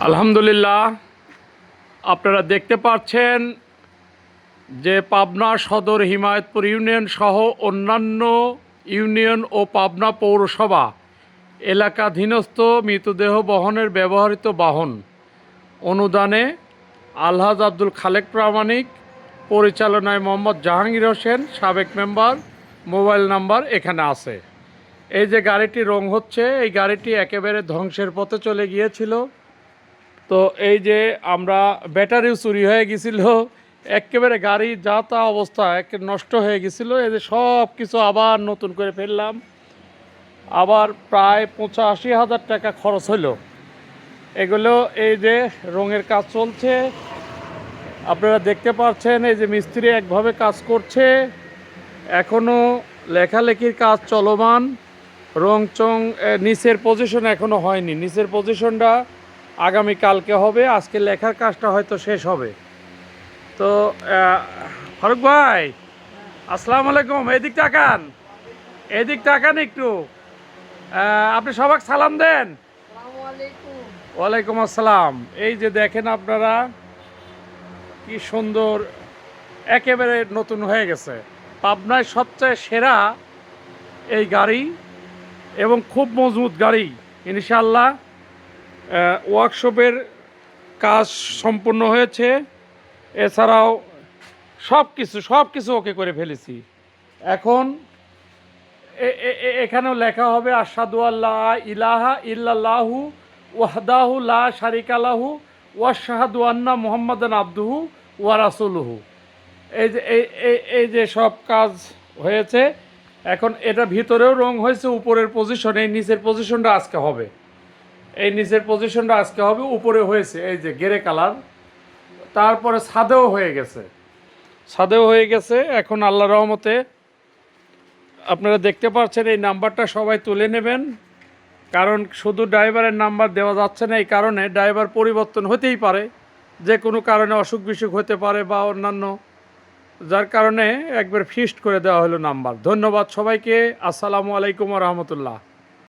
আলহামদুলিল্লাহ, আপনারা দেখতে পাচ্ছেন যে পাবনা সদর হিমায়তপুর ইউনিয়ন সহ অন্যান্য ইউনিয়ন ও পাবনা পৌরসভা এলাকাধীনস্থ মৃতদেহ বহনের ব্যবহৃত বাহন অনুদানে আলহাজ আব্দুল খালেক প্রামাণিক, পরিচালনায় মোহাম্মদ জাহাঙ্গীর হোসেন, সাবেক মেম্বার, মোবাইল নাম্বার এখানে আছে। এই যে গাড়িটি রং হচ্ছে, এই গাড়িটি একেবারে ধ্বংসের পথে চলে গিয়েছিল। তো এই যে আমরা ব্যাটারিও চুরি হয়ে গেছিল, একেবারে গাড়ি যা তা অবস্থা নষ্ট হয়ে গেছিল। এই যে সব কিছু আবার নতুন করে ফেললাম, আবার প্রায় 85,000 টাকা খরচ হলো। এগুলো এই যে রঙের কাজ চলছে, আপনারা দেখতে পাচ্ছেন। এই যে মিস্ত্রি একভাবে কাজ করছে, এখনও লেখালেখির কাজ চলমান। রং চং নিচের পজিশন এখনও হয়নি, নিচের পজিশনটা আগামীকালকে হবে। আজকে লেখার কাজটা হয়তো শেষ হবে। তো ফারুক ভাই, আসসালামু আলাইকুম। এদিক তাকান, এদিক তাকান একটু। আপনি সবাই সালাম দেন। ওয়ালাইকুম আসসালাম। এই যে দেখেন আপনারা, কি সুন্দর, একেবারে নতুন হয়ে গেছে। পাবনায় সবচেয়ে সেরা এই গাড়ি এবং খুব মজবুত গাড়ি। ইনশাআল্লাহ ওয়ার্কশপের কাজ সম্পূর্ণ হয়েছে। এছাড়াও সব কিছু ওকে করে ফেলেছি। এখন এখানেও লেখা হবে আশহাদু আল্লা ইলাহা ইল্লাল্লাহু ওয়াহদাহু লা শারিকা লাহু ওয়া আশহাদু আন্না মুহাম্মাদান আবদুহু ওয়া রাসূলুহু। এই যে সব কাজ হয়েছে। এখন এটা ভিতরেও রং হয়েছে, উপরের পজিশন, এই নিচের পজিশনটা আজকে হবে। এই নিচের পজিশনটা আজকে হবে, উপরে হয়েছে এই যে গেরে কালার। তারপরে ছাদেও হয়ে গেছে। এখন আল্লাহর রহমতে আপনারা দেখতে পাচ্ছেন। এই নাম্বারটা সবাই তুলে নেবেন, কারণ শুধু ড্রাইভারের নাম্বার দেওয়া যাচ্ছে না। এই কারণে ড্রাইভার পরিবর্তন হতেই পারে, যে কোনো কারণে অসুখ বিসুখ হতে পারে বা অন্যান্য, যার কারণে একবার ফিক্সড করে দেওয়া হলো নাম্বার। ধন্যবাদ সবাইকে। আসসালামু আলাইকুম ওয়া রাহমাতুল্লাহ।